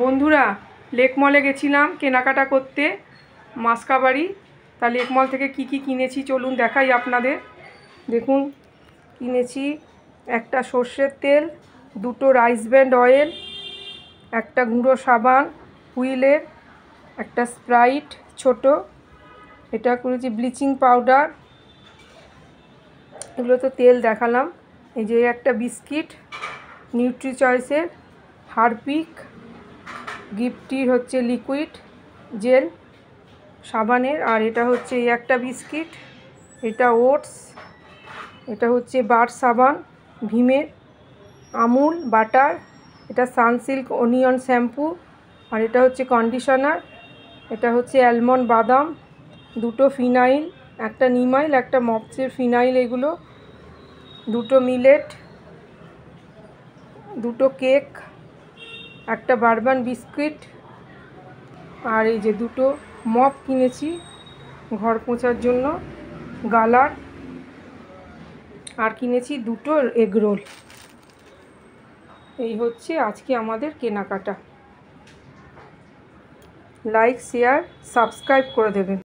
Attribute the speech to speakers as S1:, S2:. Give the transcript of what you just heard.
S1: বন্ধুরা, লেক মলে গেছিলাম কেনাকাটা করতে, মাসকাবাড়ি। তা লেক মল থেকে কি কি কিনেছি চলুন দেখাই আপনাদের। দেখুন, কিনেছি একটা সর্ষের তেল, দুটো রাইস ব্র্যান্ড অয়েল, একটা গুঁড়ো সাবান হুইলের, একটা স্প্রাইট ছোট, এটা করেছি ব্লিচিং পাউডার। এগুলো তো তেল দেখালাম। এই যে একটা বিস্কিট নিউট্রি চয়েসের, হারপিক, গিফটির হচ্ছে লিকুইড জেল সাবানের, আর এটা হচ্ছে এই একটা বিস্কিট, এটা ওটস, এটা হচ্ছে বার সাবান ভীমের, আমুল বাটার, এটা সানসিল্ক অনিয়ন শ্যাম্পু, আর এটা হচ্ছে কন্ডিশনার, এটা হচ্ছে অ্যালমন্ড বাদাম, দুটো ফিনাইল, একটা নিমাইল একটা মপসের ফিনাইল, এগুলো দুটো মিলেট, দুটো কেক, একটা বারবান বিস্কিট, আর এই যে দুটো মপ কিনেছি ঘর পোছার জন্য গালার, আর কিনেছি দুটো এগরোল। এই হচ্ছে আজকে আমাদের কেনাকাটা। লাইক শেয়ার সাবস্ক্রাইব করে দেবেন।